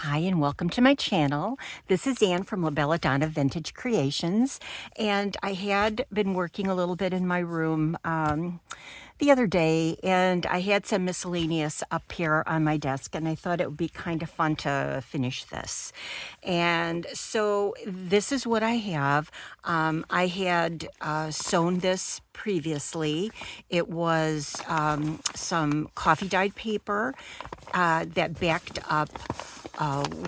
Hi and welcome to my channel. This is Anne from Labelladonna Vintage Creations, and I had been working a little bit in my room the other day, and I had some miscellaneous up here on my desk, and I thought it would be kind of fun to finish this. And so this is what I have. I had sewn this previously. It was some coffee dyed paper that backed up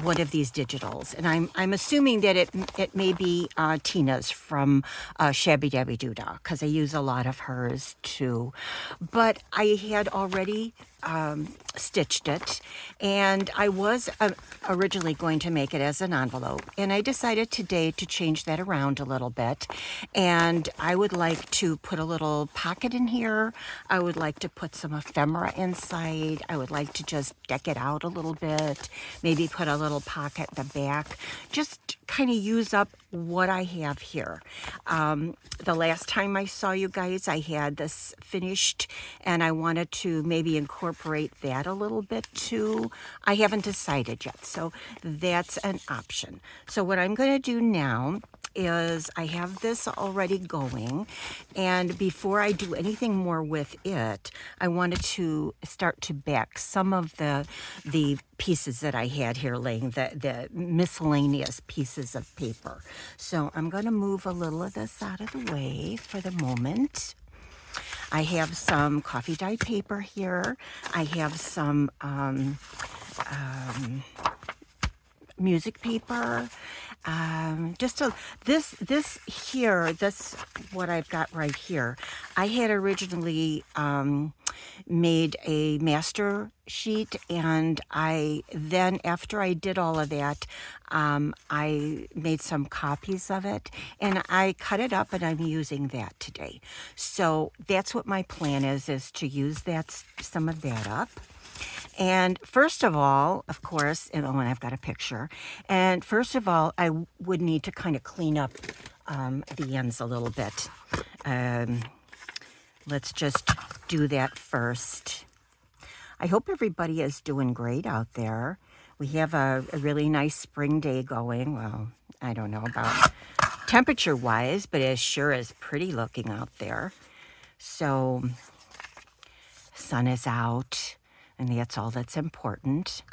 one of these digitals, and I'm assuming that it may be Tina's from Shabby Dabby Doodah, because I use a lot of hers too. But I had already stitched it, and I was originally going to make it as an envelope, and I decided today to change that around a little bit, and I would like to put a little pocket in here. I would like to put some ephemera inside. I would like to just deck it out a little bit, maybe put a little pocket at the back, just kind of use up what I have here. The last time I saw you guys, I had this finished, and I wanted to maybe incorporate that a little bit too. I haven't decided yet, so that's an option. So what I'm going to do now is I have this already going, and before I do anything more with it, I wanted to start to back some of the pieces that I had here laying, the miscellaneous pieces of paper. So I'm going to move a little of this out of the way for the moment. I have some coffee dyed paper here. I have some music paper. This what I've got right here. I had originally made a master sheet, and then after I did all of that, I made some copies of it, and I cut it up, and I'm using that today. So that's what my plan is to use some of that up. And first of all, of course, and I've got a picture. And first of all, I would need to kind of clean up the ends a little bit. Let's just do that first. I hope everybody is doing great out there. We have a really nice spring day going. Well, I don't know about temperature-wise, but it sure is pretty looking out there. So, sun is out, and that's all that's important.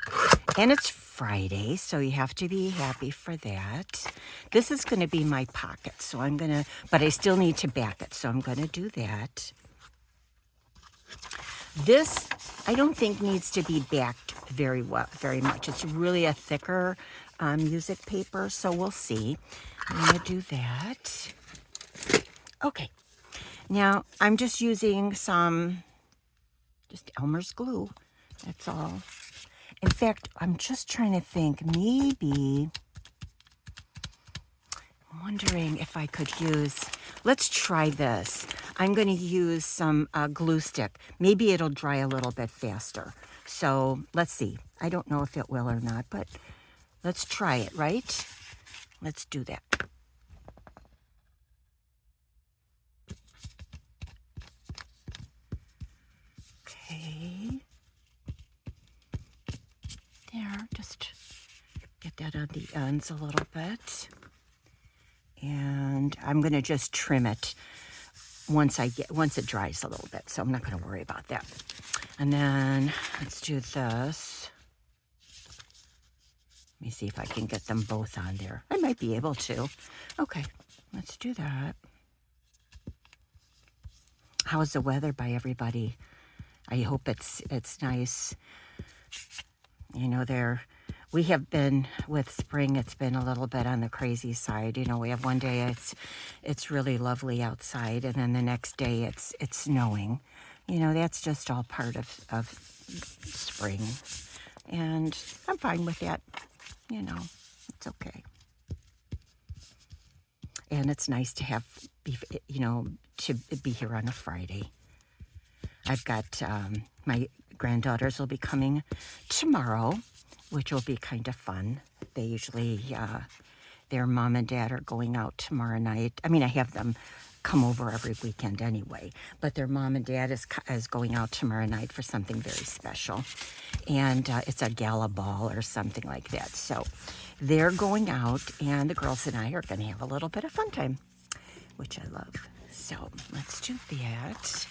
And it's Friday, so you have to be happy for that. This is going to be my pocket, so but I still need to back it, so I'm going to do that. This, I don't think, needs to be backed very much. It's really a thicker music paper, so we'll see. I'm going to do that. Okay. Now, I'm just using just Elmer's glue. That's all. In fact, I'm just trying to think, I'm wondering if I could let's try this. I'm going to use some glue stick. Maybe it'll dry a little bit faster. So let's see. I don't know if it will or not, but let's try it, right? Let's do that. Okay. There, just get that on the ends a little bit. And I'm going to just trim it once it dries a little bit, so I'm not going to worry about that. And then let's do this. Let me see if I can get them both on there. I might be able to. Okay, let's do that. How's the weather by everybody? I hope it's nice. You know, we have been with spring, it's been a little bit on the crazy side. You know, we have one day it's really lovely outside, and then the next day it's snowing. You know, that's just all part of spring. And I'm fine with that. You know, it's okay. And it's nice to to be here on a Friday. I've got my granddaughters will be coming tomorrow, which will be kind of fun. They usually, their mom and dad are going out tomorrow night. I mean, I have them come over every weekend anyway. But their mom and dad is going out tomorrow night for something very special. And it's a gala ball or something like that. So they're going out, and the girls and I are going to have a little bit of fun time, which I love. So let's do that.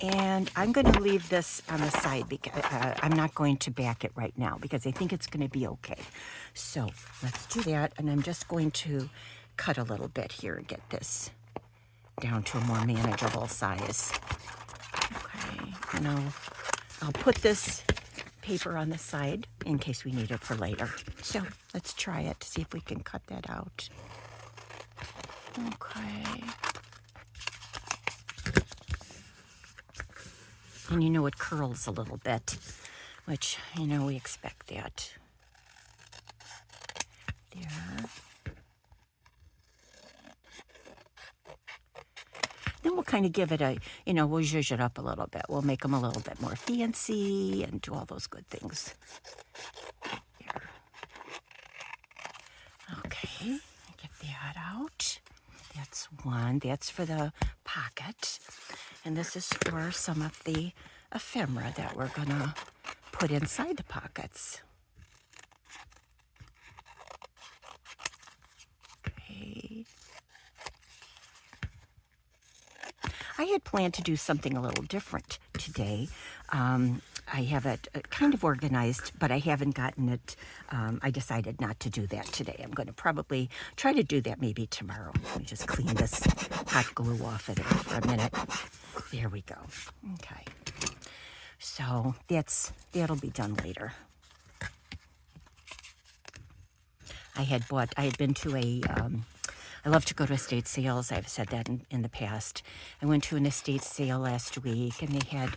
And I'm going to leave this on the side because I'm not going to back it right now because I think it's going to be okay. So let's do that. And I'm just going to cut a little bit here and get this down to a more manageable size. Okay, and I'll put this paper on the side in case we need it for later. So let's try it to see if we can cut that out. Okay. And you know it curls a little bit, which, you know, we expect that. There. Then we'll kind of give it a, you know, we'll zhuzh it up a little bit. We'll make them a little bit more fancy and do all those good things. There. Okay, get that out. That's one. That's for the pocket. And this is for some of the ephemera that we're going to put inside the pockets. Okay. I had planned to do something a little different today. I have it kind of organized, but I haven't gotten it. I decided not to do that today. I'm going to probably try to do that maybe tomorrow. Let me just clean this hot glue off of there for a minute. There we go. Okay. So that'll be done later. I had been to I love to go to estate sales. I've said that in the past. I went to an estate sale last week, and they had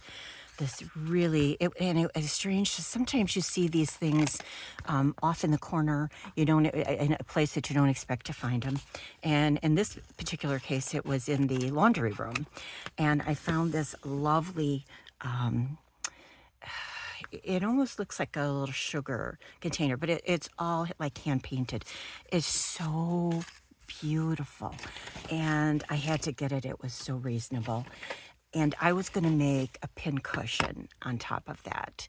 this really, it was strange. Sometimes you see these things off in the corner, in a place that you don't expect to find them. And in this particular case, it was in the laundry room. And I found this lovely, it almost looks like a little sugar container, but it's all like hand painted. It's so beautiful. And I had to get it. It was so reasonable. And I was going to make a pin cushion on top of that.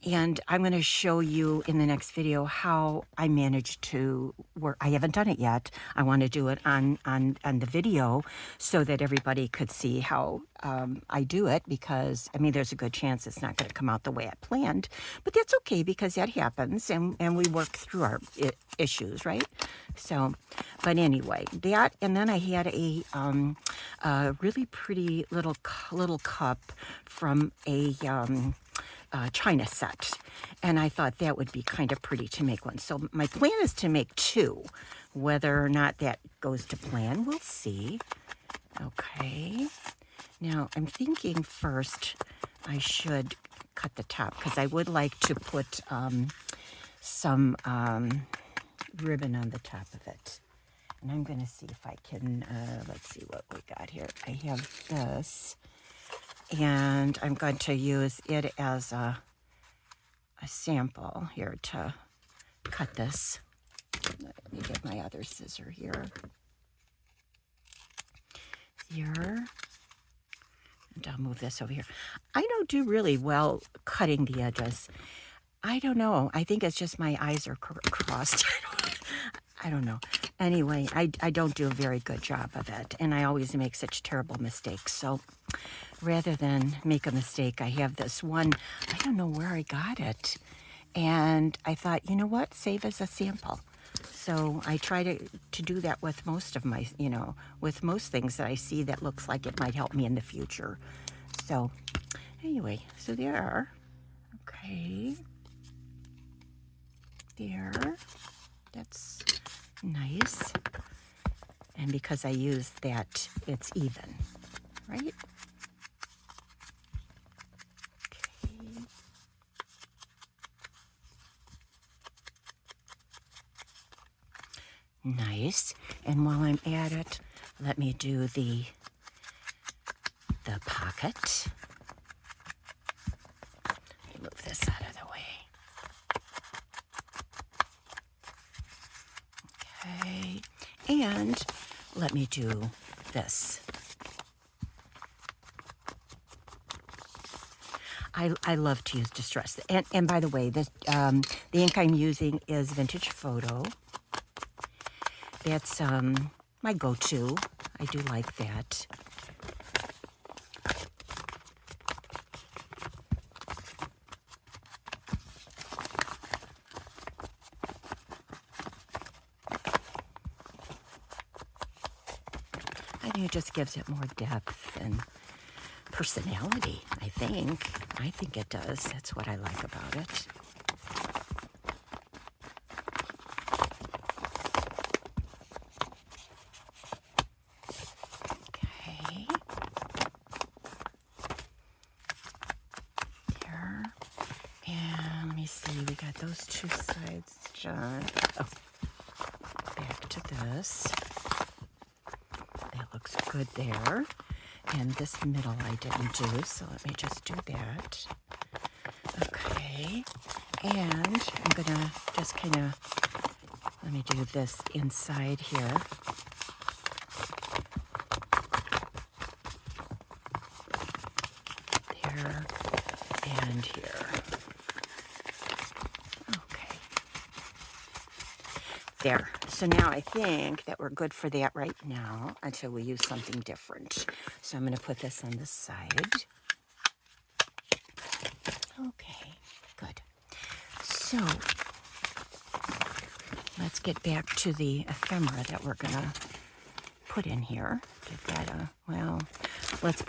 And I'm going to show you in the next video how I managed to work. I haven't done it yet. I want to do it on the video so that everybody could see how I do it, because, I mean, there's a good chance it's not going to come out the way I planned. But that's okay, because that happens, and we work through our issues, right? So, but anyway, that, and then I had a really pretty little cup from a China set, and I thought that would be kind of pretty to make one. So my plan is to make two. Whether or not that goes to plan, we'll see. Okay, now I'm thinking first I should cut the top, because I would like to put some ribbon on the top of it. And I'm going to see if I can, let's see what we got here. I have this, and I'm going to use it as a sample here to cut this. Let me get my other scissor here. Here. And I'll move this over here. I don't do really well cutting the edges. I don't know. I think it's just my eyes are crossed. I don't know. Anyway, I don't do a very good job of it, and I always make such terrible mistakes. So rather than make a mistake, I have this one. I don't know where I got it. And I thought, you know what? Save as a sample. So I try to do that with most of my, with most things that I see that looks like it might help me in the future. So anyway, so there are. Okay. There. That's nice. And because I use that, it's even, right? Okay. Nice. And while I'm at it, let me do the pocket. Let me move this out of the way. Okay, and let me do this. I love to use distress. And by the way, this, the ink I'm using is Vintage Photo. That's my go-to. I do like that. I think it just gives it more depth and personality, I think. I think it does. That's what I like about it. Okay. There. And let me see, we got those two sides done. Oh, back to this. That looks good there. And this middle I didn't do, so let me just do that. Okay, and I'm gonna just kind of, let me do this inside here. There and here. Okay. There. So now I think that we're good for that right now until we use something different. So I'm going to put this on the side. Okay, good. So let's get back to the ephemera that we're going to put in here. Get that, well, let's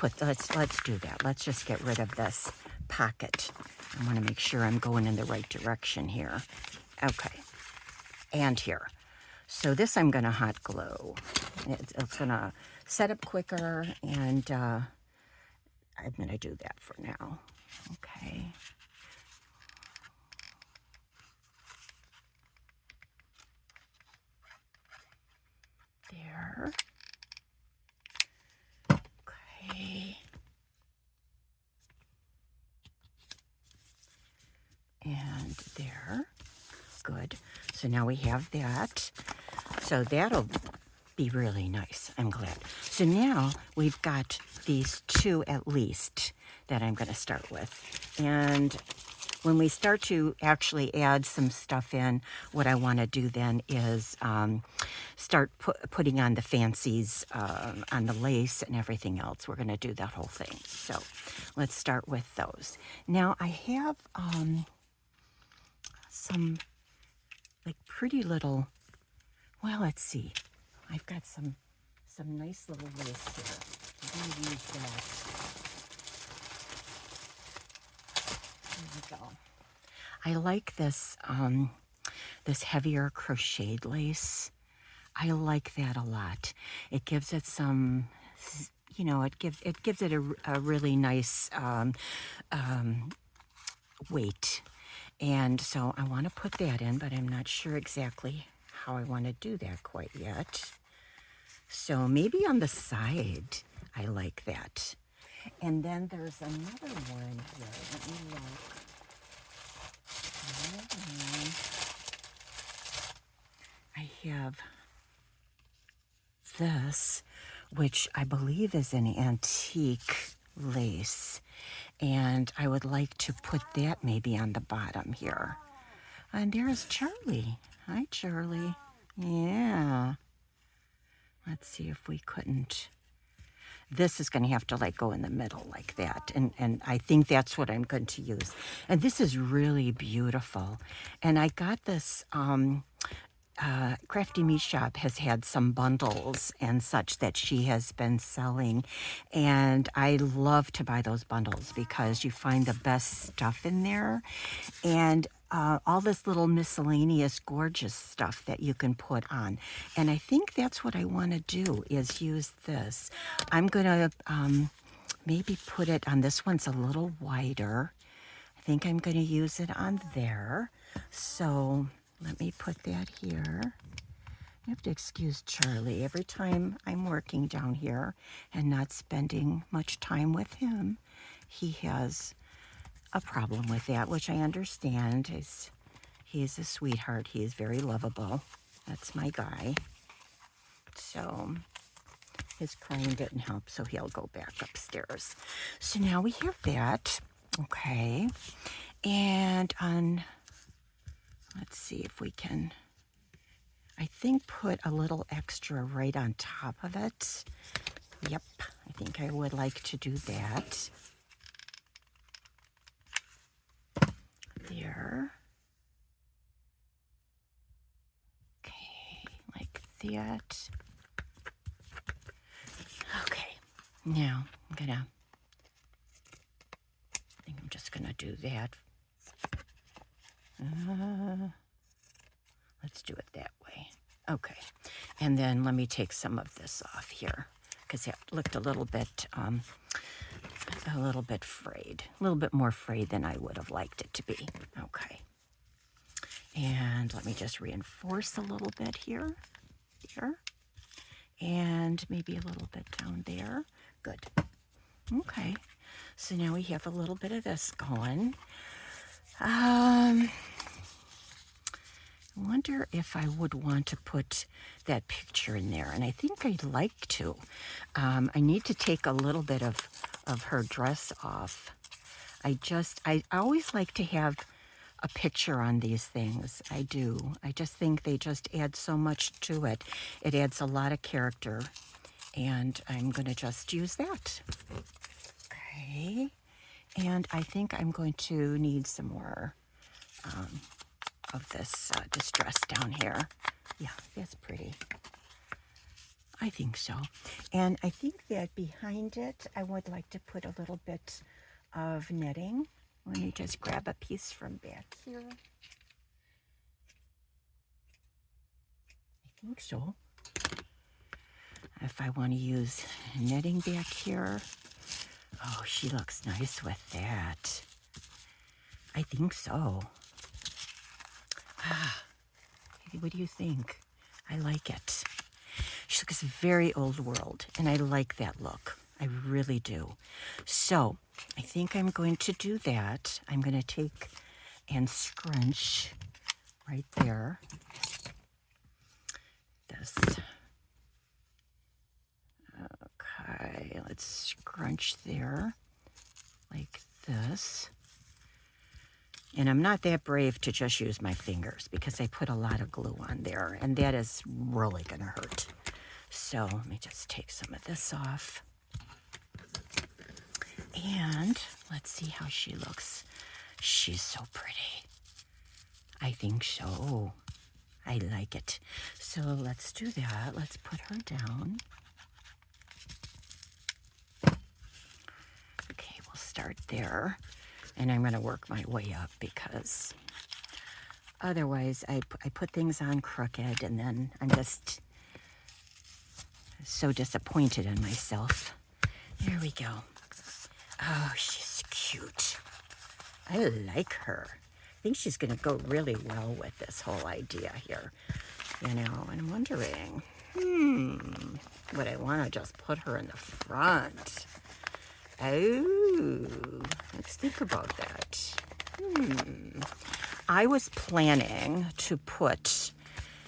do that. Let's just get rid of this pocket. I want to make sure I'm going in the right direction here. Okay, and here. So this I'm going to hot glue. It's going to set up quicker, and I'm going to do that for now. Okay. There. Okay. And there. Good. So now we have that. So that'll be really nice. I'm glad. So now we've got these two at least that I'm going to start with. And when we start to actually add some stuff in, what I want to do then is start putting on the fancies, on the lace and everything else. We're going to do that whole thing. So let's start with those. Now I have some like pretty little, well, let's see. I've got some nice little lace here. I'm going to use that. There we go. I like this this heavier crocheted lace. I like that a lot. It gives it some, you know, it gives it a really nice weight. And so I want to put that in, but I'm not sure exactly how I want to do that quite yet. So maybe on the side, I like that. And then there's another one here. Let me look. I have this, which I believe is an antique lace. And I would like to put that maybe on the bottom here. And there's Charlie. Hi, Charlie. Yeah. Let's see if we couldn't. This is going to have to like go in the middle like that. And I think that's what I'm going to use. And this is really beautiful. And I got this, Crafty Meat Shop has had some bundles and such that she has been selling. And I love to buy those bundles because you find the best stuff in there. And all this little miscellaneous gorgeous stuff that you can put on. And I think that's what I want to do is use this. I'm going to maybe put it on, this one's a little wider. I think I'm going to use it on there. So let me put that here. You have to excuse Charlie. Every time I'm working down here and not spending much time with him, he has a problem with that, which I understand. He's a sweetheart. He is very lovable. That's my guy. So his crying didn't help, so he'll go back upstairs. So now we have that. Okay. And let's see if we can, I think, put a little extra right on top of it. Yep, I think I would like to do that. There. Okay, like that. Okay, now I think I'm just gonna do that. Let's do it that way. Okay, and then let me take some of this off here because it looked a little bit frayed, a little bit more frayed than I would have liked it to be. Okay, and let me just reinforce a little bit here, and maybe a little bit down there. Good. Okay, so now we have a little bit of this going. I wonder if I would want to put that picture in there, and I think I'd like to. I need to take a little bit of her dress off. I always like to have a picture on these things. I do. I just think they just add so much to it. It adds a lot of character, and I'm going to just use that. Okay, and I think I'm going to need some more of this distress down here. Yeah, that's pretty. I think so. And I think that behind it, I would like to put a little bit of netting. Let me just grab a piece from back here. I think so. If I want to use netting back here. Oh, she looks nice with that. I think so. What do you think? I like it. She looks very old world, and I like that look. I really do. So I think I'm going to do that. I'm going to take and scrunch right there. This. Okay, let's scrunch there like this. And I'm not that brave to just use my fingers because I put a lot of glue on there, and that is really going to hurt. So let me just take some of this off. And let's see how she looks. She's so pretty. I think so. I like it. So let's do that. Let's put her down. Okay, we'll start there. And I'm going to work my way up because otherwise I put things on crooked and then I'm just so disappointed in myself. There we go. Oh, she's cute. I like her. I think she's going to go really well with this whole idea here. You know, and I'm wondering, would I want to just put her in the front? Oh, let's think about that. I was planning to put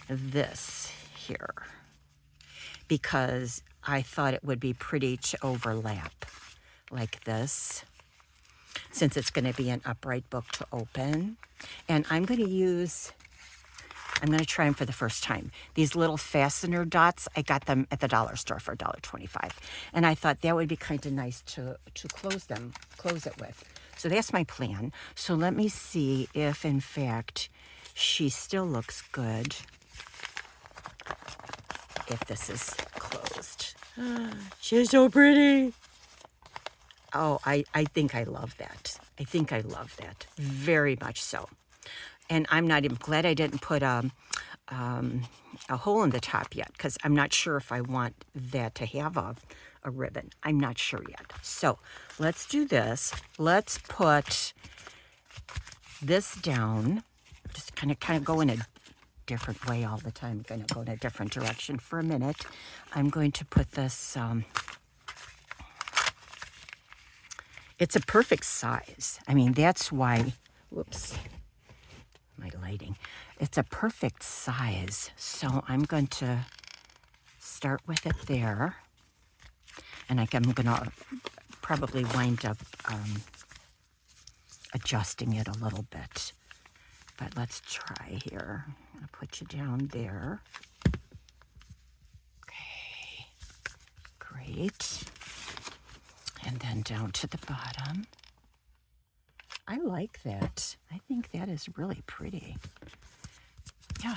this here because I thought it would be pretty to overlap like this, since it's going to be an upright book to open. And I'm going to try them for the first time. These little fastener dots, I got them at the dollar store for $1.25. And I thought that would be kind of nice to close it with. So that's my plan. So let me see if, in fact, she still looks good if this is closed. She's so pretty. Oh, I think I love that. I think I love that. Very much so. And I'm not even glad I didn't put a hole in the top yet, because I'm not sure if I want that to have a ribbon. I'm not sure yet. So let's do this. Let's put this down. Just kind of go in a different way all the time. I'm going to go in a different direction for a minute. I'm going to put this... it's a perfect size. I mean, that's why... Whoops. My lighting. It's a perfect size. So I'm going to start with it there. And I'm gonna probably wind up adjusting it a little bit. But let's try here. I'm gonna put you down there. Okay, great. And then down to the bottom. I like that. I think that is really pretty. Yeah.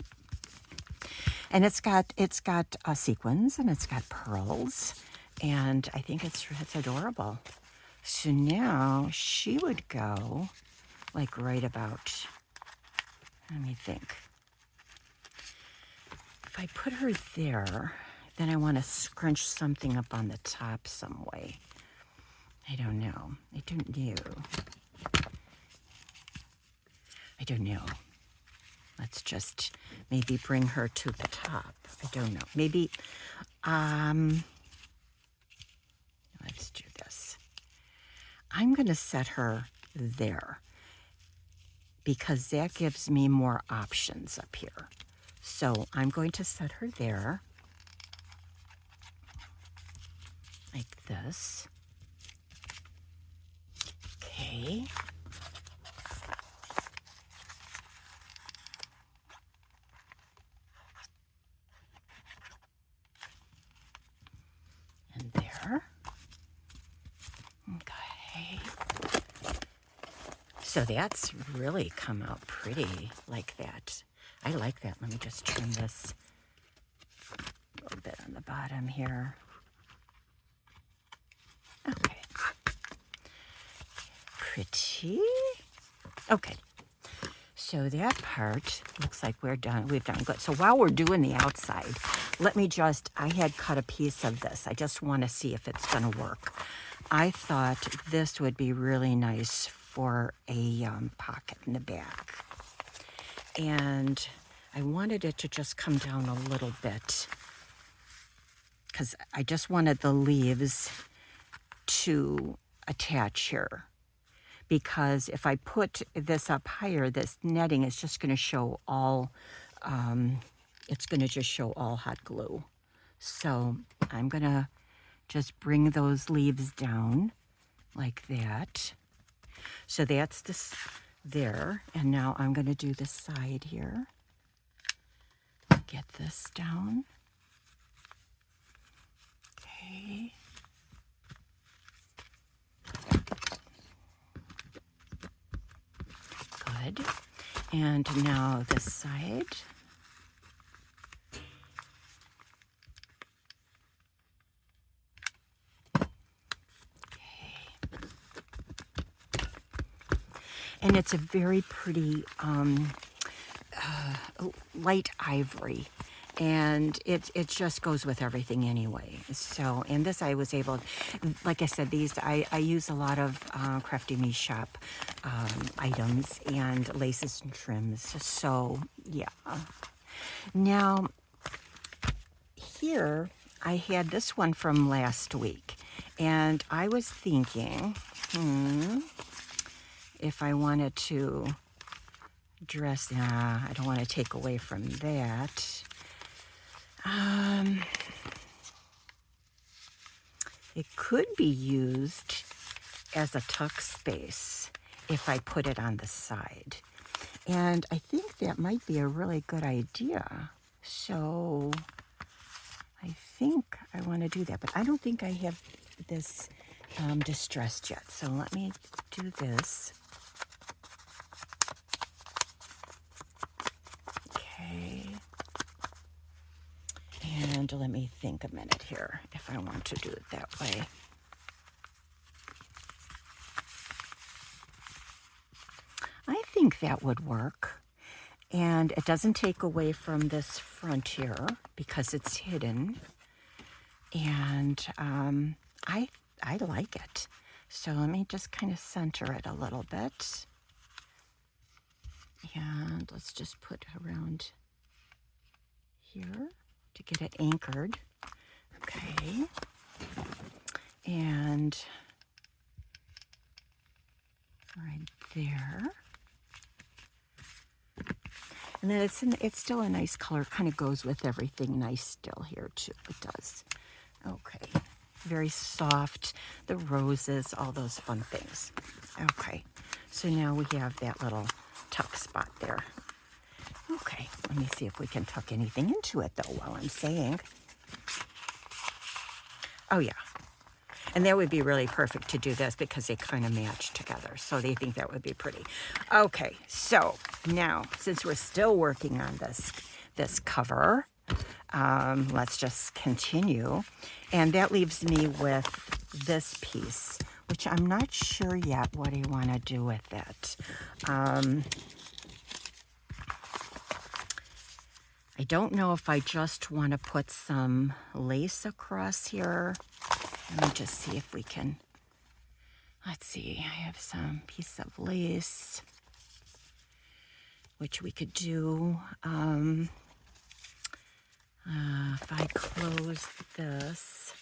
And it's got sequins and it's got pearls, and I think it's adorable. So now she would go like right about, let me think. If I put her there, then I want to scrunch something up on the top some way. I don't know. I don't know. Let's just maybe bring her to the top. I don't know. Maybe, let's do this. I'm going to set her there because that gives me more options up here. So I'm going to set her there like this. Okay. And there. Okay. So that's really come out pretty like that. I like that. Let me just trim this a little bit on the bottom here. Okay. Pretty. Okay. So that part looks like we've done good. So while we're doing the outside, I had cut a piece of this. I just want to see if it's going to work. I thought this would be really nice for a pocket in the back. And I wanted it to just come down a little bit because I just wanted the leaves to attach here. Because if I put this up higher, this netting is just going to show all, it's going to just show all hot glue. So I'm going to just bring those leaves down like that. So that's this there. And now I'm going to do the side here. Get this down. Okay. Good. And now this side. Okay. And it's a very pretty light ivory. And it just goes with everything anyway. So, and this I was able, like I said, these I use a lot of Crafty Me shop items and laces and trims. So, yeah. Now, here I had this one from last week, and I was thinking, if I wanted to dress, I don't want to take away from that. It could be used as a tuck space if I put it on the side. And I think that might be a really good idea. So I think I want to do that, but I don't think I have this distressed yet. So let me do this. Okay. And let me think a minute here if I want to do it that way. I think that would work. And it doesn't take away from this front here because it's hidden. And I like it. So let me just kind of center it a little bit. And let's just put around here to get it anchored. Okay. And right there. And then it's still a nice color. Kind of goes with everything nice still here too. It does. Okay. very soft, the roses, all those fun things. Okay, so now we have that little tuck spot there. Okay, let me see if we can tuck anything into it though while I'm saying. Oh yeah, and that would be really perfect to do this because they kind of match together. So they think that would be pretty. Okay, so now since we're still working on this cover, let's just continue. And that leaves me with this piece, which I'm not sure yet what I want to do with it. I don't know if I just want to put some lace across here. Let me just see if we can. Let's see, I have some piece of lace, which we could do. If I close this,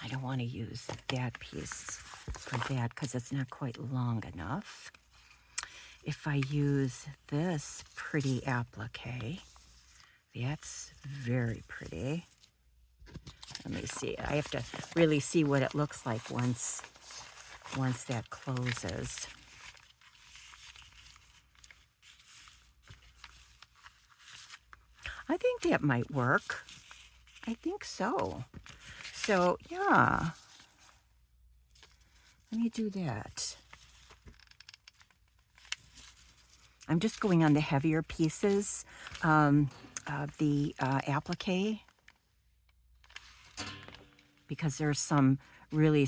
I don't want to use that piece for that because it's not quite long enough. If I use this pretty applique, that's very pretty. Let me see. I have to really see what it looks like once that closes. I think that might work. I think so. So, yeah. Let me do that. I'm just going on the heavier pieces of the applique because there's some really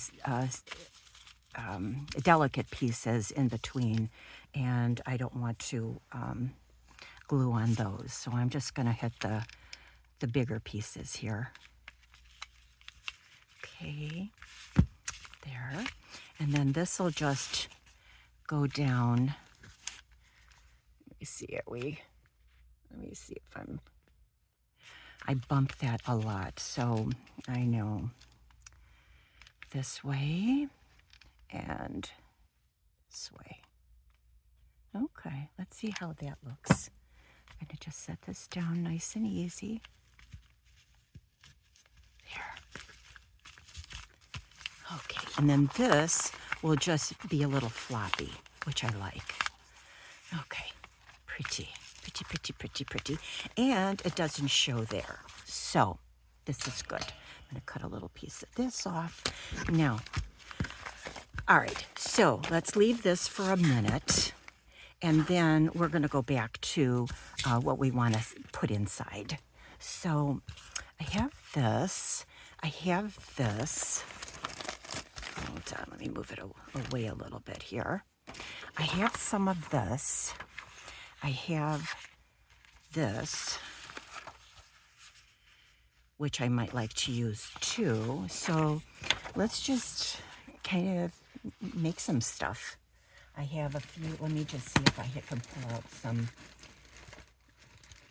delicate pieces in between, and I don't want to glue on those. So I'm just going to hit the bigger pieces here. Okay, there. And then this will just go down. Let me see if I bump that a lot, so I know this way and this way. Okay, let's see how that looks. I'm going to just set this down nice and easy. There. Okay, and then this will just be a little floppy, which I like. Okay. Pretty, pretty, pretty, pretty, pretty. And it doesn't show there. So this is good. I'm going to cut a little piece of this off. Now, all right, so let's leave this for a minute. And then we're going to go back to what we want to put inside. So I have this. I have this. Hold on, let me move it away a little bit here. I have some of this. I have this, which I might like to use too. So let's just kind of make some stuff. I have a few. Let me just see if I can pull out some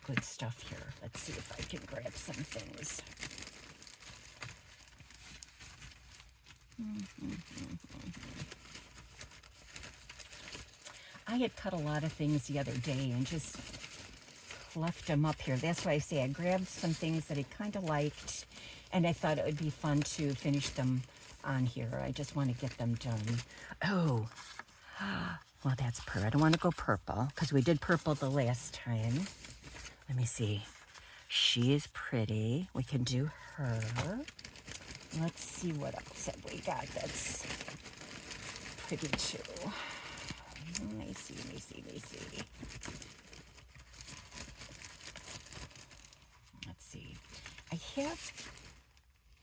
good stuff here. Let's see if I can grab some things. I had cut a lot of things the other day and just left them up here. That's why I say I grabbed some things that I kind of liked, and I thought it would be fun to finish them on here. I just want to get them done. Oh, well, that's purple. I don't want to go purple because we did purple the last time. Let me see. She is pretty. We can do her. Let's see what else have we got that's pretty too. Let me see. Let's see. I have,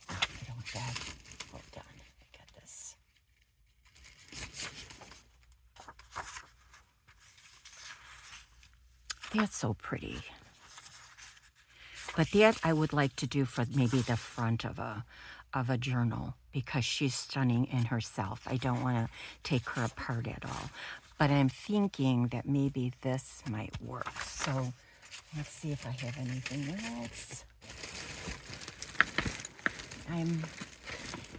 I don't have, hold on, I got this. That's so pretty. But that I would like to do for maybe the front of a journal because she's stunning in herself. I don't want to take her apart at all. But I'm thinking that maybe this might work. So let's see if I have anything else.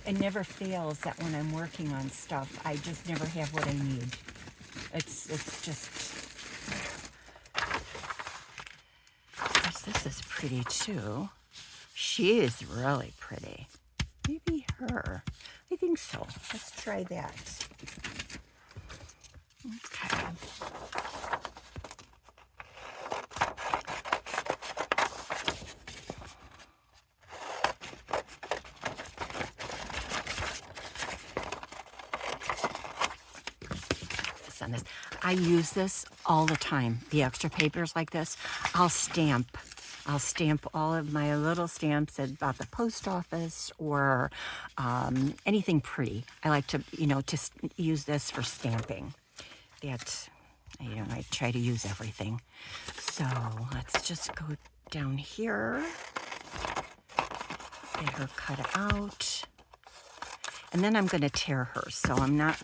It never fails that when I'm working on stuff, I just never have what I need. It's just, of course, this is pretty too. She is really pretty. her. I think so. Let's try that. Okay. On this. I use this all the time. The extra papers like this, I'll stamp all of my little stamps about the post office or anything pretty. I like to, just use this for stamping. That, I try to use everything. So let's just go down here, get her cut out, and then I'm going to tear her. So I'm not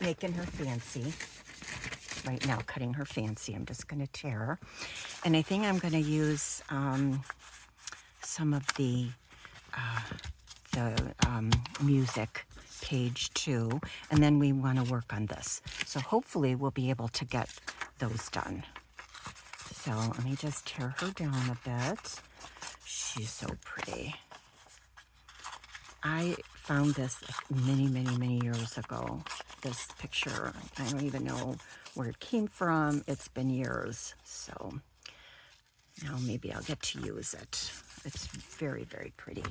making her fancy right now, cutting her fancy. I'm just going to tear her. And I think I'm going to use some of the music page 2, and then we want to work on this. So hopefully we'll be able to get those done. So let me just tear her down a bit. She's so pretty. I found this many years ago, this picture. I don't even know where it came from. It's been years, so now maybe I'll get to use it. It's very, very pretty.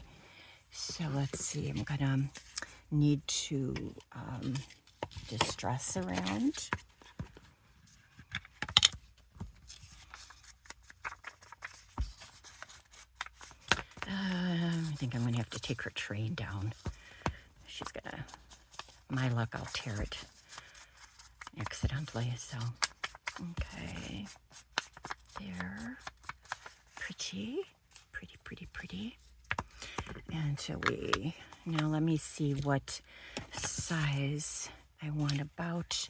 So let's see, I'm gonna need to distress around. I think I'm gonna have to take her train down. She's gonna, my luck, I'll tear it accidentally, so, okay, there, pretty. And so now let me see what size I want, about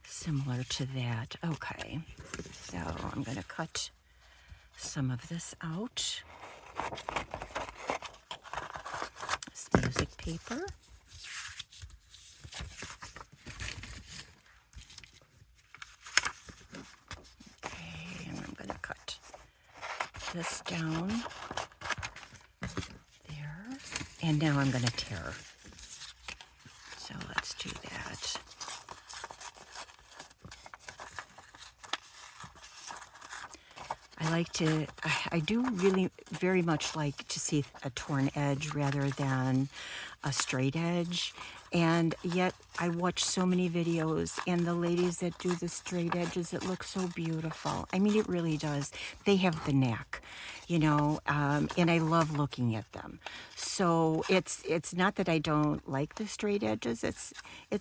similar to that. Okay, so I'm gonna cut some of this out. This music paper. Okay, and I'm gonna cut this down there. And now I'm gonna tear. So let's do that. I do really very much like to see a torn edge rather than a straight edge. And yet I watch so many videos, and the ladies that do the straight edges, it looks so beautiful. I mean, it really does. They have the knack, and I love looking at them. So it's not that I don't like the straight edges. It's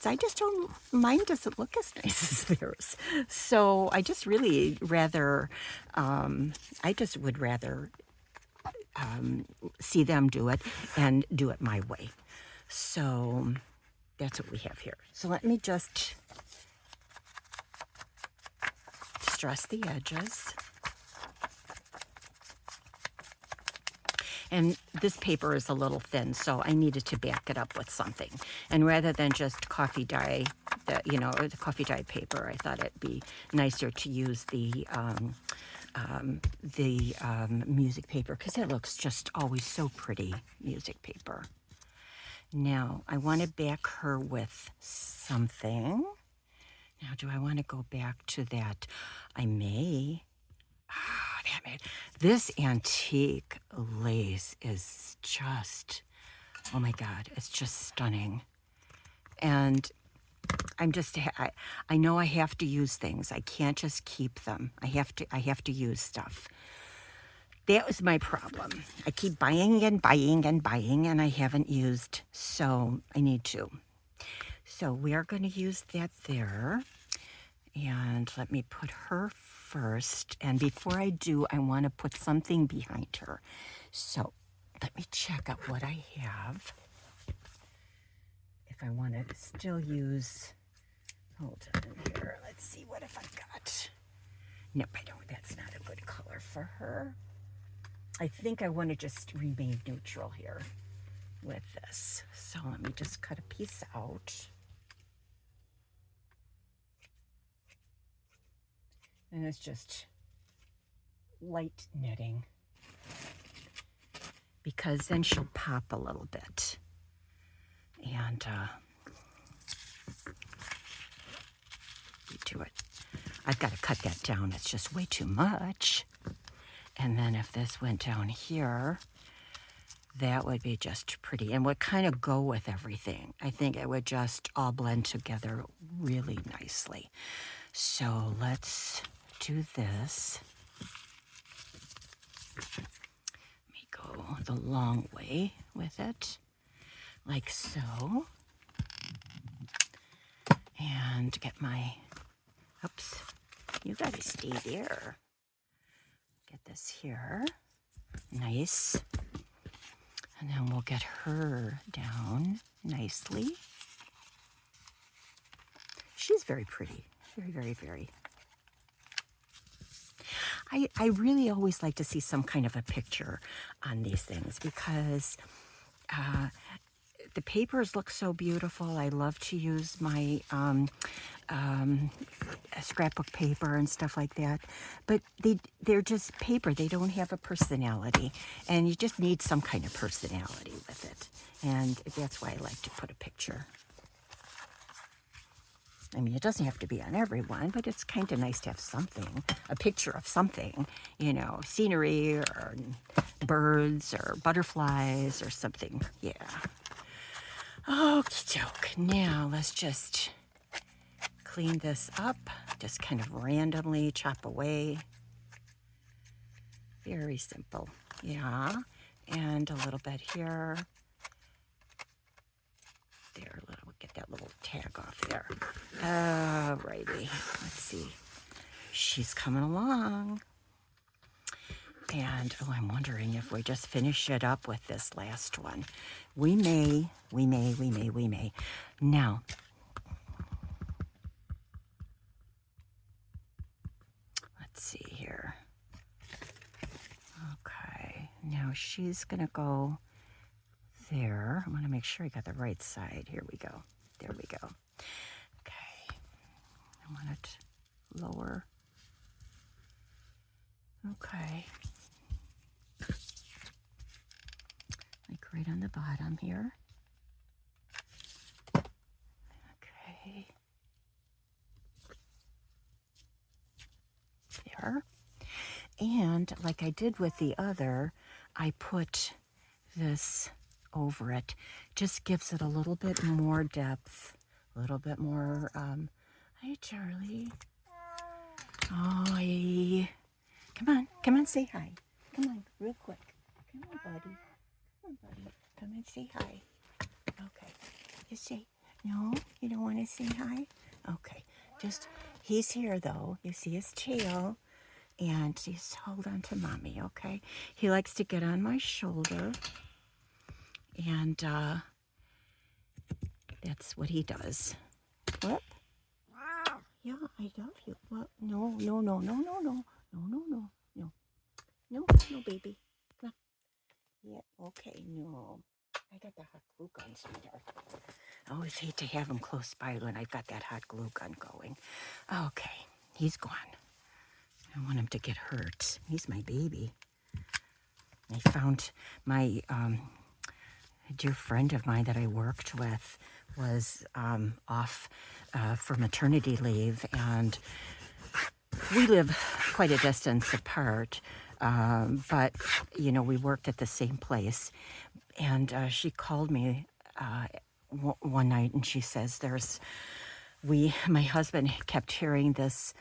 I just don't, mine doesn't look as nice as theirs. So I just really rather, I just would rather see them do it and do it my way. So that's what we have here. So let me just distress the edges. And this paper is a little thin, so I needed to back it up with something. And rather than just coffee dye, the coffee dye paper, I thought it'd be nicer to use the music paper, because it looks just always so pretty, music paper. Now, I want to back her with something. Now, do I want to go back to that? I may. Damn it. This antique lace is just, oh my God, it's just stunning. And I know I have to use things. I can't just keep them. I have to use stuff. That was my problem. I keep buying and buying and buying, and I haven't used, so I need to. So we are going to use that there. And let me put her first. And before I do, I want to put something behind her. So let me check out what I have. If I want to still use, hold on here. Let's see, what have I got? Nope, I don't. That's not a good color for her. I think I want to just remain neutral here with this. So let me just cut a piece out. And it's just light knitting. because then she'll pop a little bit. And do it. I've got to cut that down. It's just way too much. And then if this went down here, that would be just pretty and would kind of go with everything. I think it would just all blend together really nicely. So let's do this. Let me go the long way with it, like so. And get my, oops, you gotta stay there. Get this here, nice. And then we'll get her down nicely. She's very pretty, very, very, very. I really always like to see some kind of a picture on these things because the papers look so beautiful. I love to use my scrapbook paper and stuff like that, but they're just paper. They don't have a personality, and you just need some kind of personality with it, and that's why I like to put a picture. I mean, it doesn't have to be on everyone, but it's kind of nice to have something, a picture of something, you know, scenery or birds or butterflies or something. Yeah. Okie doke. Now let's just clean this up. Just kind of randomly chop away. Very simple. Yeah. And a little bit here. There, we'll get that little tag off there. Alrighty. Let's see. She's coming along. And, oh, I'm wondering if we just finish it up with this last one. We may. Now, let's see here. Okay. Now she's going to go there. I want to make sure I got the right side. Here we go. There we go. Okay. I want it lower. Okay. Like right on the bottom here. Okay. There. And like I did with the other, I put this over it. Just gives it a little bit more depth, a little bit more, hi Charlie. Oh, hey. Come on, say hi. Come on, real quick. Come on, buddy. Come and say hi. Okay. Just say, no, you don't want to say hi? Okay. Just, he's here though. You see his tail. And just hold on to mommy, okay? He likes to get on my shoulder. And that's what he does. What? Yeah, I love you. What? No, baby. Come on. Yeah, okay, no. I got the hot glue gun, sweetheart. I always hate to have him close by when I've got that hot glue gun going. Okay, he's gone. I don't want him to get hurt. He's my baby. I found my a dear friend of mine that I worked with was off for maternity leave, and we live quite a distance apart, but, you know, we worked at the same place, and she called me one night, and she says, my husband kept hearing this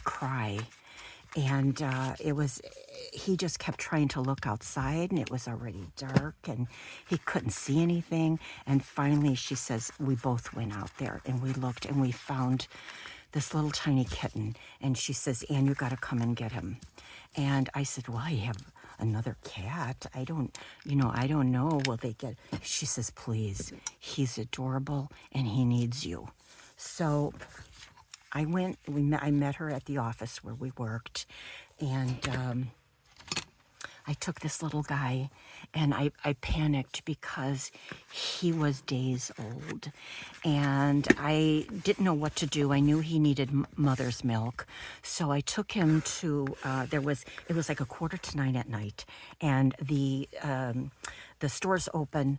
cry, and he just kept trying to look outside, and it was already dark, and he couldn't see anything. And finally, she says, we both went out there, and we looked, and we found this little tiny kitten. And she says, Anne, you got to come and get him. And I said, well, I have another cat. I don't know. Will they get? She says, please, he's adorable, and he needs you. So I met her at the office where we worked, and I took this little guy and I panicked because he was days old and I didn't know what to do. I knew he needed mother's milk. So I took him to, it was like 8:45 at night, and the store's open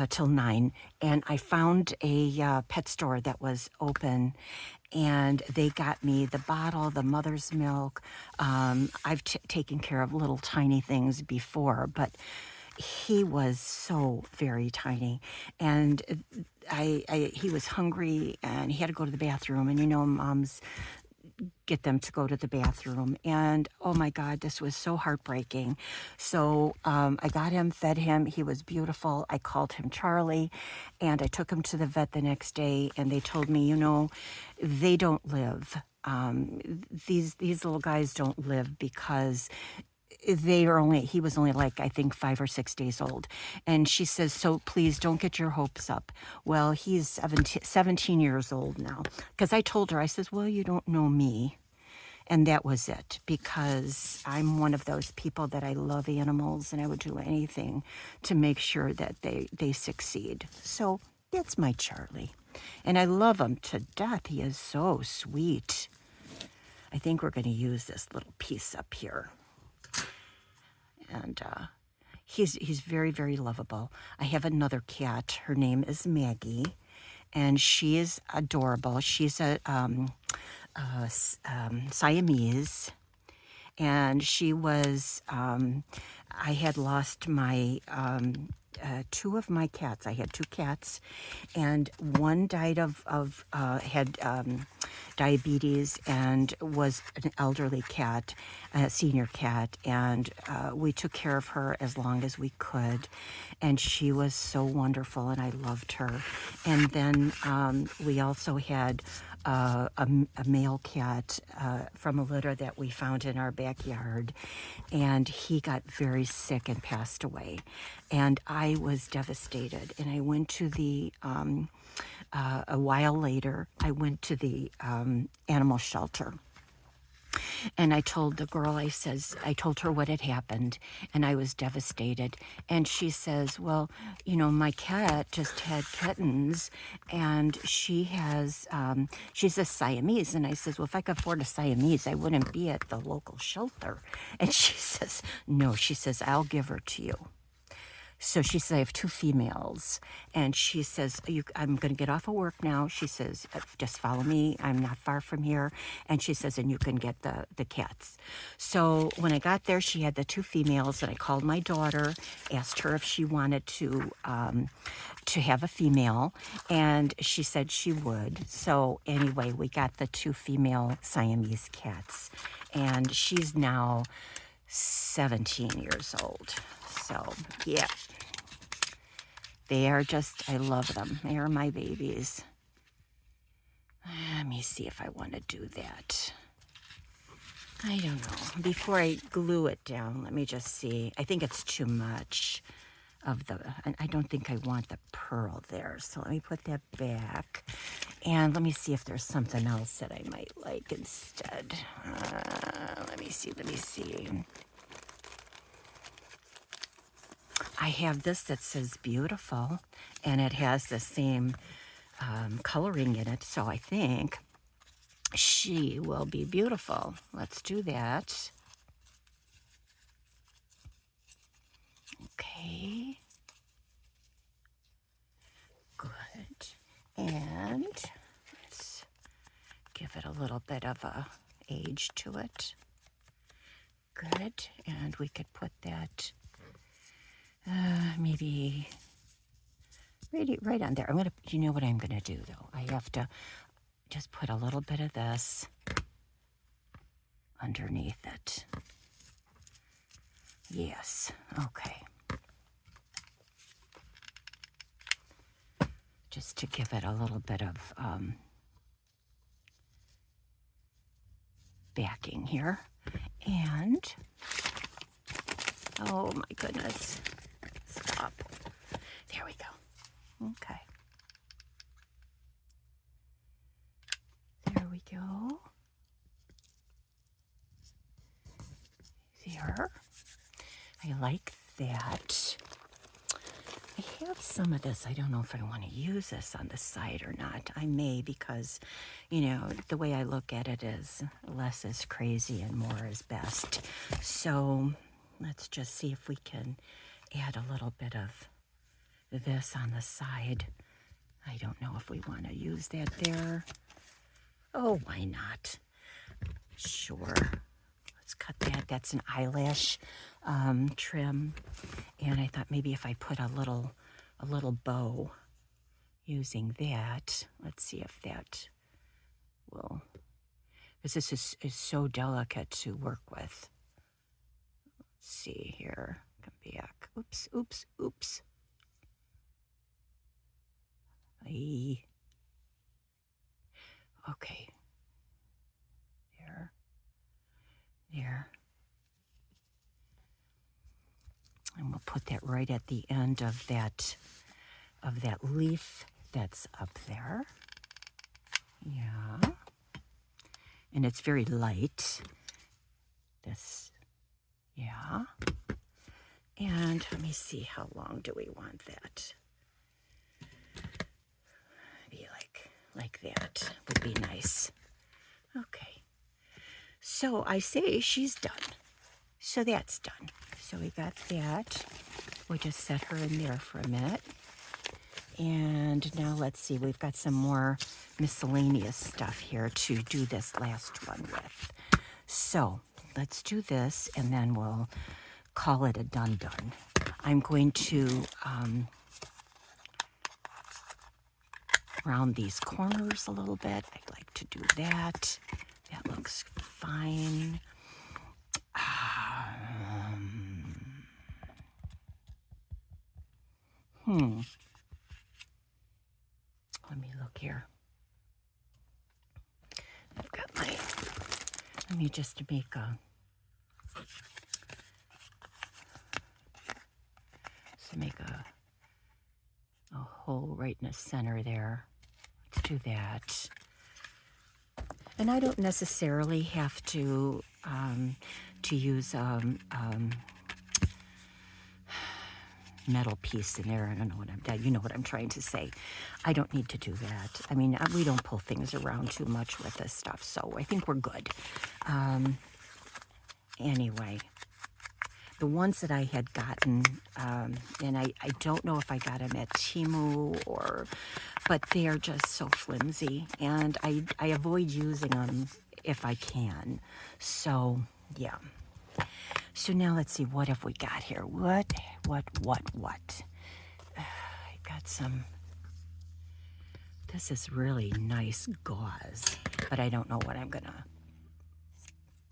till 9, and I found a pet store that was open, and they got me the bottle, the mother's milk. I've taken care of little tiny things before, but he was so very tiny, and he was hungry, and he had to go to the bathroom, and moms get them to go to the bathroom, and oh my God, this was so heartbreaking. So I got him, fed him, he was beautiful. I called him Charlie, and I took him to the vet the next day, and they told me, they don't live. These little guys don't live because he was only like, I think, 5 or 6 days old. And she says, so please don't get your hopes up. Well, he's 17 years old now. Because I told her, I says, well, you don't know me. And that was it, because I'm one of those people that I love animals, and I would do anything to make sure that they succeed. So that's my Charlie. And I love him to death. He is so sweet. I think we're going to use this little piece up here. And he's very, very lovable. I have another cat. Her name is Maggie, and she is adorable. She's a Siamese, and she was, I had lost my, 2 of my cats. I had 2 cats, and one died had diabetes and was an elderly cat, a senior cat, and we took care of her as long as we could, and she was so wonderful, and I loved her. And then we also had a male cat from a litter that we found in our backyard, and he got very sick and passed away, and I was devastated. And I went to the a while later I went to the animal shelter, and I told the girl, I told her what had happened, and I was devastated. And she says, well, my cat just had kittens, and she's a Siamese. And I says, well, if I could afford a Siamese, I wouldn't be at the local shelter. And she says, no, she says, I'll give her to you. So she says, I have 2 females. And she says, I'm going to get off of work now. She says, just follow me. I'm not far from here. And she says, and you can get the cats. So when I got there, she had the 2 females. And I called my daughter, asked her if she wanted to have a female. And she said she would. So anyway, we got the 2 female Siamese cats. And she's now 17 years old. So, yeah, they are just, I love them. They are my babies. Let me see if I want to do that. I don't know. Before I glue it down, let me just see. I think it's too much of I don't think I want the pearl there. So let me put that back. And let me see if there's something else that I might like instead. Let me see. I have this that says beautiful, and it has the same coloring in it, so I think she will be beautiful. Let's do that. Okay. Good. And let's give it a little bit of a age to it. Good. And we could put that maybe right on there. You know what I'm gonna do though? I have to just put a little bit of this underneath it. Yes, okay. Just to give it a little bit of backing here. And, oh my goodness. Stop. There we go. Okay. There we go. There. I like that. I have some of this. I don't know if I want to use this on the side or not. I may because, you know, the way I look at it is less is crazy and more is best. So let's just see if we can add a little bit of this on the side. I don't know if we want to use that there. Oh, why not? Sure. Let's cut that. That's an eyelash trim. And I thought maybe if I put a little bow using that, let's see if that will, because this is so delicate to work with. Let's see here. Come back. Oops, oops, oops. Aye. Okay. There. There. And we'll put that right at the end of that leaf that's up there. Yeah. And it's very light. This, yeah. And let me see, how long do we want that? Maybe like that would be nice. Okay. So I say she's done. So that's done. So we got that. We'll just set her in there for a minute. And now let's see, we've got some more miscellaneous stuff here to do this last one with. So let's do this and then we'll call it a done. I'm going to round these corners a little bit. I'd like to do that. That looks fine. Let me look here. I've got my, let me just make a hole right in the center there. Let's do that. And I don't necessarily have to use metal piece in there. I don't know what you know what I'm trying to say. I don't need to do that. I mean, we don't pull things around too much with this stuff, so I think we're good. Anyway, the ones that I had gotten, and I don't know if I got them at Temu but they are just so flimsy, and I avoid using them if I can. So, yeah. So now let's see, what have we got here? What? I got some, this is really nice gauze, but I don't know what I'm gonna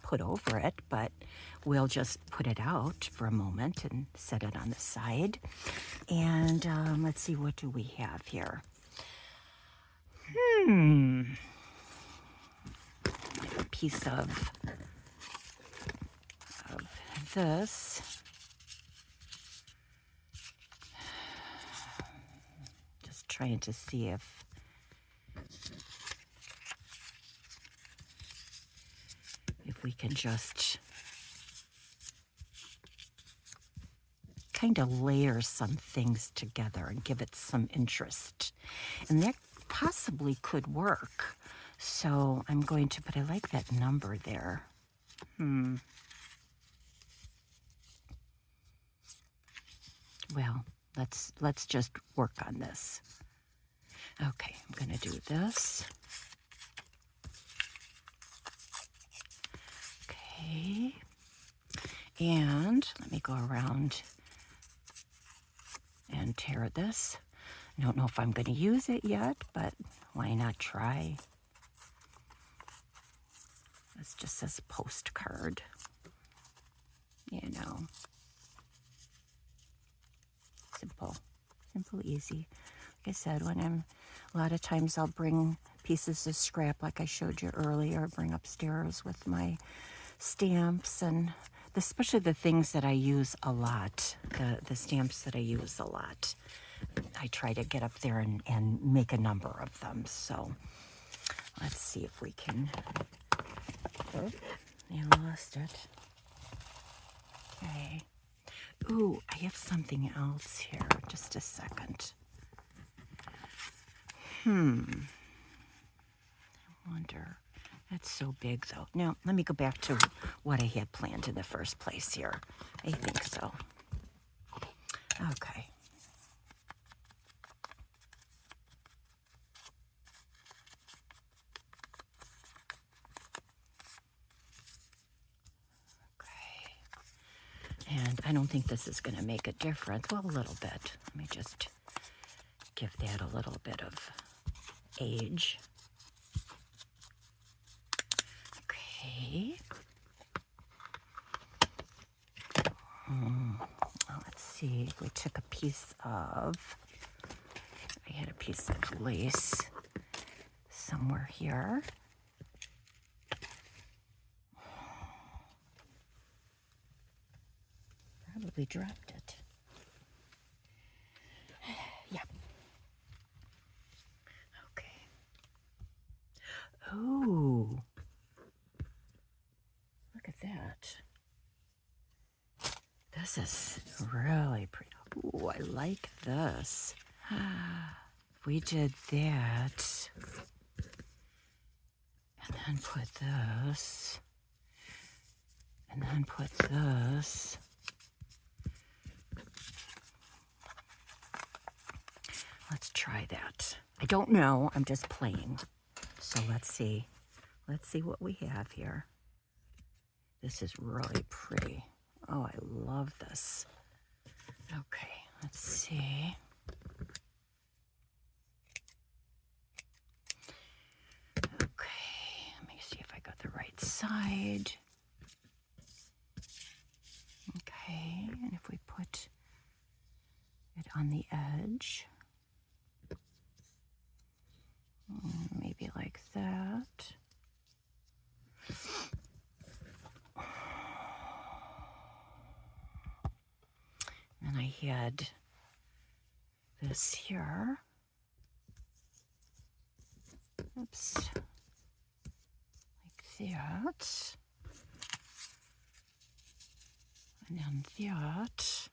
put over it, but we'll just put it out for a moment and set it on the side. And let's see, what do we have here? A piece of this. Just trying to see if we can just kind of layer some things together and give it some interest. And that possibly could work. So I'm going to, but I like that number there. Well, let's just work on this. Okay, I'm going to do this. Okay. And let me go around and tear this. I don't know if I'm going to use it yet, but why not try? This just says postcard, you know. Simple, easy. Like I said, a lot of times I'll bring pieces of scrap like I showed you earlier, bring upstairs with my stamps, and especially the things that I use a lot, the stamps that I use a lot. I try to get up there and make a number of them. So let's see if we can, I lost it. Okay. Ooh, I have something else here. Just a second. I wonder. That's so big, though. Now, let me go back to what I had planned in the first place here. I think so. Okay. And I don't think this is going to make a difference. Well, a little bit. Let me just give that a little bit of age. Okay. Let's see if we took a piece of, I had a piece of lace somewhere here. Probably dropped it. Yeah. Okay. Oh, look at that. This is really pretty. Ooh, I like this. We did that. And then put this. And then put this. Let's try that. I don't know. I'm just playing. So let's see. Let's see what we have here. This is really pretty. Oh, I love this. Okay, let's see. Okay, let me see if I got the right side. Okay, and if we put it on the edge, maybe like that. And I had this here. Oops. Like that. And then that.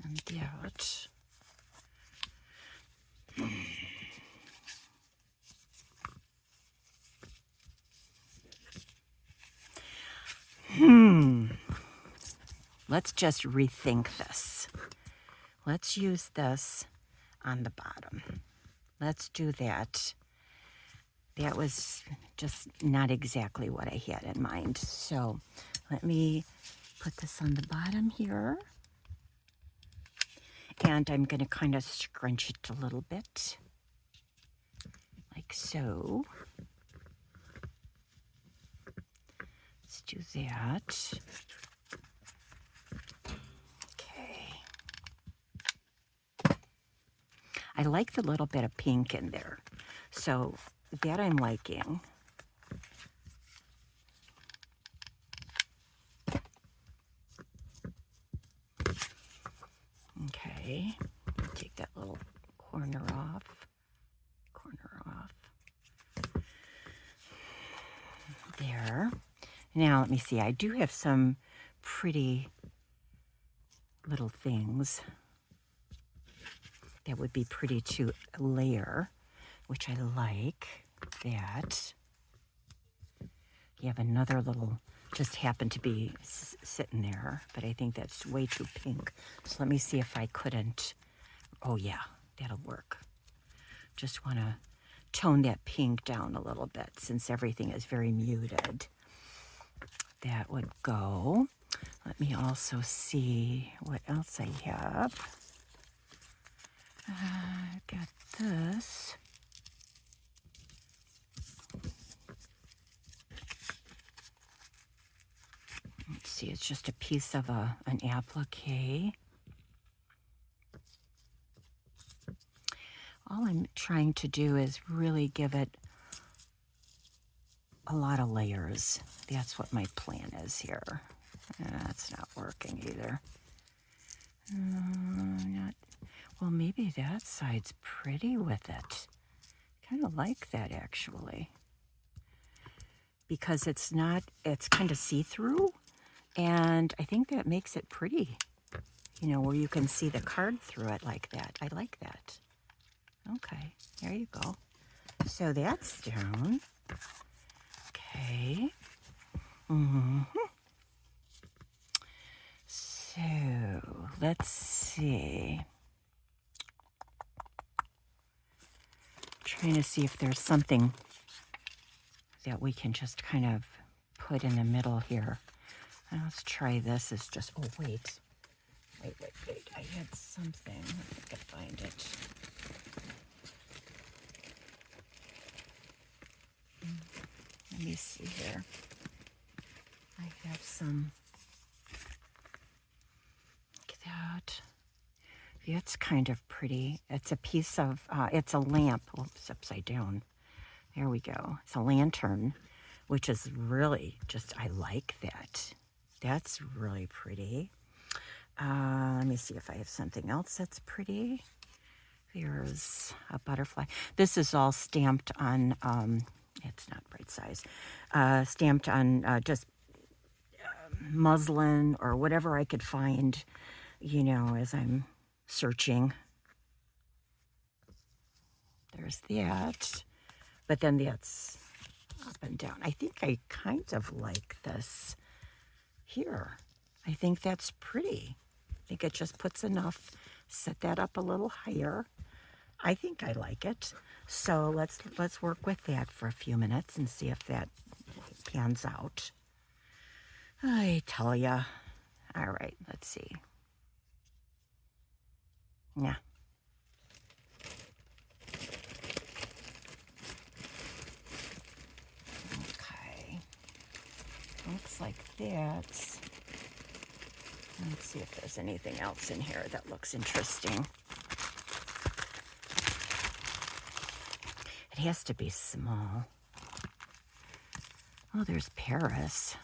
And that. Let's just rethink this. Let's use this on the bottom. Let's do that. That was just not exactly what I had in mind. So let me put this on the bottom here. And I'm going to kind of scrunch it a little bit. Like so. Let's do that. Okay. I like the little bit of pink in there. So that I'm liking. Okay. Take that little corner off. There. Now, let me see. I do have some pretty little things that would be pretty to layer, which I like. That. You have another little, just happened to be sitting there, but I think that's way too pink. So let me see if I couldn't. Oh, yeah, that'll work. Just want to tone that pink down a little bit since everything is very muted. That would go. Let me also see what else I have. I've got this. Let's see, it's just a piece of an applique. All I'm trying to do is really give it a lot of layers. That's what my plan is here. That's not working either. Well, maybe that side's pretty with it. Kind of like that, actually. Because it's kind of see-through. And I think that makes it pretty, you know, where you can see the card through it like that. I like that. Okay, there you go. So that's down. Okay. So let's see. Trying to see if there's something that we can just kind of put in the middle here. Let's try this. It's just, oh, wait. Wait. I had something. If I could find it. Let me see here. I have some. Look at that. It's kind of pretty. It's a piece of, it's a lamp. Oops, upside down. There we go. It's a lantern, which is really just, I like that. That's really pretty. Let me see if I have something else that's pretty. There's a butterfly. This is all stamped on, it's not right size, stamped on just muslin or whatever I could find, you know, as I'm searching. There's that. But then that's up and down. I think I kind of like this here. I think that's pretty. I think it just puts enough. Set that up a little higher. I think I like it. So let's work with that for a few minutes and see if that pans out. I tell ya. All right, let's see. Yeah. Okay. Looks like that. Let's see if there's anything else in here that looks interesting. It has to be small. Oh, there's Paris.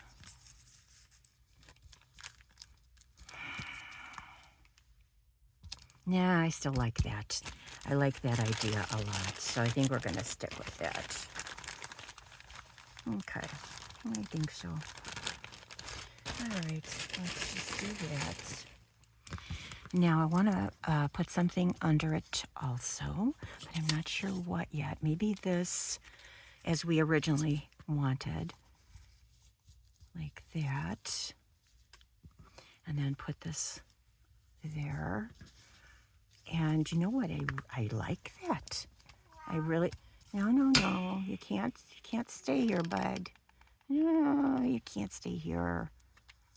Yeah, I still like that. I like that idea a lot, so I think we're going to stick with that. Okay, I think so. All right, let's just do that. Now I want to put something under it also, but I'm not sure what yet. Maybe this, as we originally wanted, like that. And then put this there. And you know what? I like that. I really, no, you can't stay here, bud. No, you can't stay here.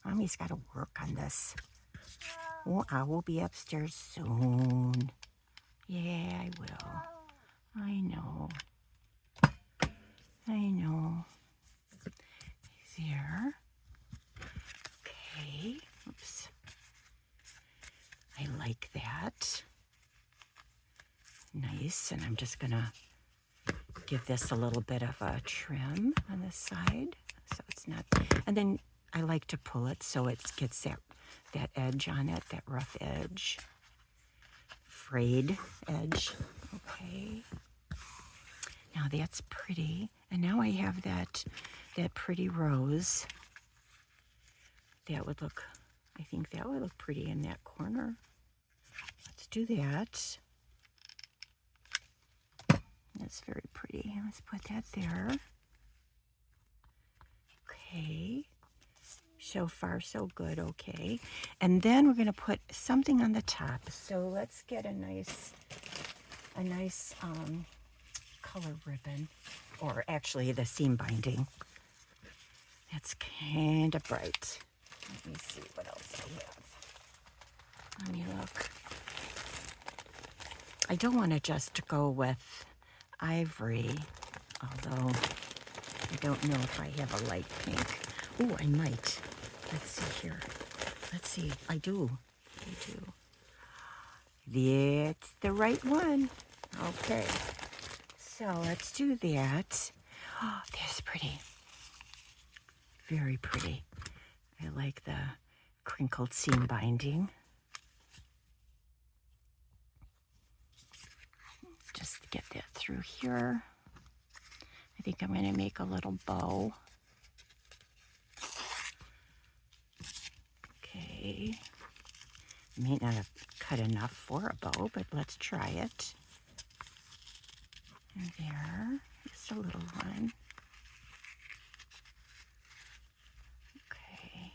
Mommy's got to work on this. Oh, I will be upstairs soon. Yeah, I will. I know. There. Okay. Oops. I like that. Nice. And I'm just going to give this a little bit of a trim on the side so it's not, and then I like to pull it so it gets that edge on it, that rough edge, frayed edge. Okay, now that's pretty, and now I have that pretty rose. That would look, I think that would look pretty in that corner. Let's do that. That's very pretty. Let's put that there. Okay. So far, so good. Okay. And then we're going to put something on the top. So let's get a nice color ribbon, or actually the seam binding. That's kind of bright. Let me see what else I have. Let me look. I don't want to just go with ivory, although I don't know if I have a light pink. Oh, I might. Let's see here. Let's see. I do. That's the right one. Okay. So let's do that. Oh, that's pretty. Very pretty. I like the crinkled seam binding. Just get that through here. I think I'm going to make a little bow. Okay. May not have cut enough for a bow, but let's try it. And there, just a little one. Okay.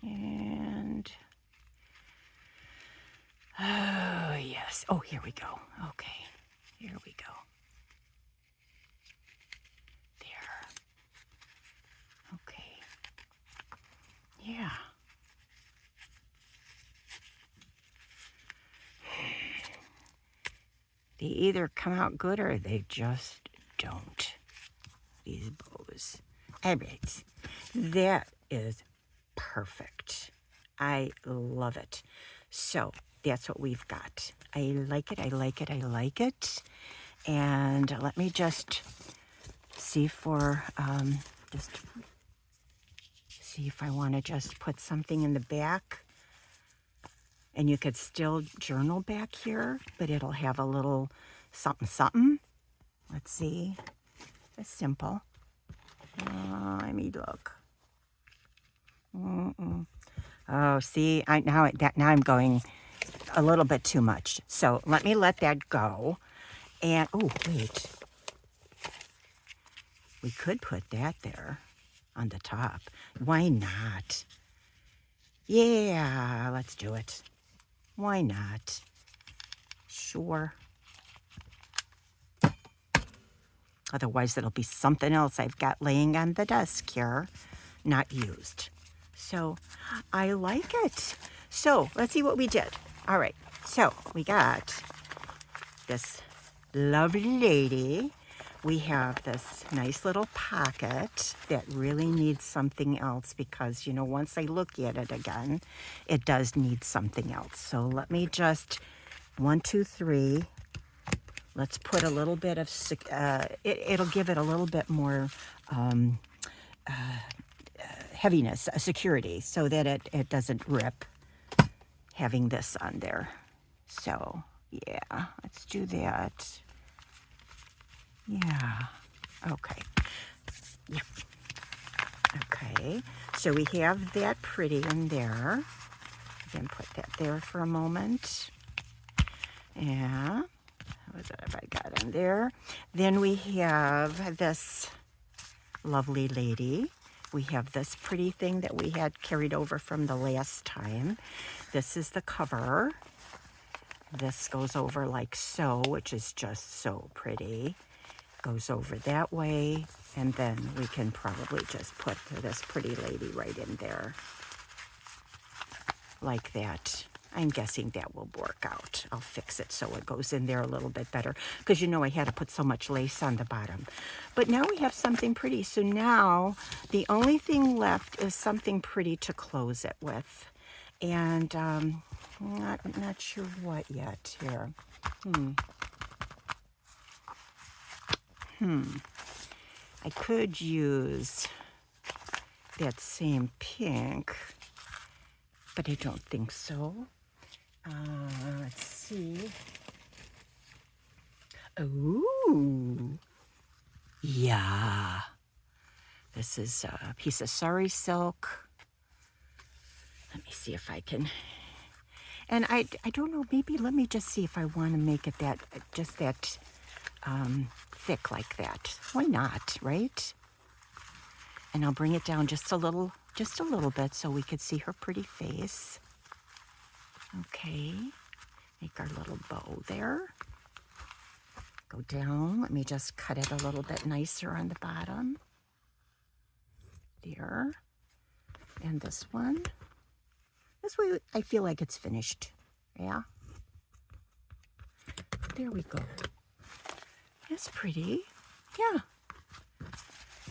And, oh, yes. Oh, here we go. Okay. Here we go. There. Okay. Yeah. They either come out good or they just don't. These bows. All right. That is perfect. I love it. So that's what we've got. I like it. I like it. I like it. And let me just see for just see if I want to just put something in the back. And you could still journal back here, but it'll have a little something something. Let's see. It's simple. Let me look. Oh, see, now I'm going a little bit too much. So let me let that go. And oh, wait. We could put that there on the top. Why not? Yeah, let's do it. Why not? Sure. Otherwise, it'll be something else I've got laying on the desk here, not used. So I like it. So let's see what we did. All right. So we got this lovely lady. We have this nice little pocket that really needs something else because, you know, once I look at it again, it does need something else. So let me just, 1, 2, 3. Let's put a little bit of, it'll give it a little bit more heaviness, security, so that it doesn't rip having this on there. So, yeah, let's do that. Yeah, okay. Yep. Okay, so we have that pretty in there. Again, put that there for a moment. Yeah. What have I got in there? Then we have this lovely lady. We have this pretty thing that we had carried over from the last time. This is the cover. This goes over like so, which is just so pretty. Goes over that way, and then we can probably just put this pretty lady right in there. Like that. I'm guessing that will work out. I'll fix it so it goes in there a little bit better. Because you know I had to put so much lace on the bottom. But now we have something pretty. So now the only thing left is something pretty to close it with. And I'm not sure what yet here. I could use that same pink, but I don't think so. Let's see. Ooh, yeah. This is a piece of sari silk. Let me see if I can. And I don't know, maybe let me just see if I want to make it that, just that thick like that. Why not, right? And I'll bring it down just a little bit so we could see her pretty face. Okay, make our little bow there. Go down, let me just cut it a little bit nicer on the bottom. There, and this one. This way I feel like it's finished, yeah? There we go. That's pretty, yeah.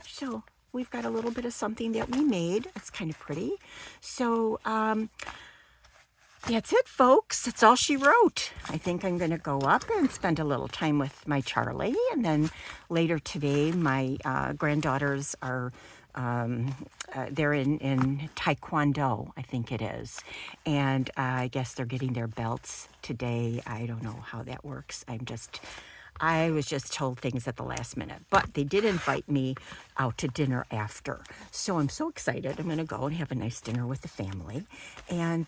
So we've got a little bit of something that we made. It's kind of pretty. So, that's it, folks. That's all she wrote. I think I'm going to go up and spend a little time with my Charlie. And then later today, my granddaughters are, they're in Taekwondo, I think it is. And I guess they're getting their belts today. I don't know how that works. I was just told things at the last minute. But they did invite me out to dinner after. So I'm so excited. I'm going to go and have a nice dinner with the family. And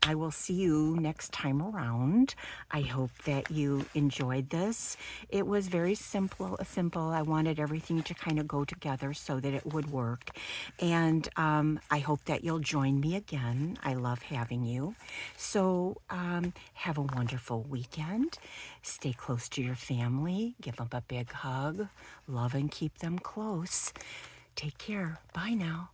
I will see you next time around. I hope that you enjoyed this. It was very simple. I wanted everything to kind of go together so that it would work. And I hope that you'll join me again. I love having you. So have a wonderful weekend. Stay close to your family. Give them a big hug. Love and keep them close. Take care. Bye now.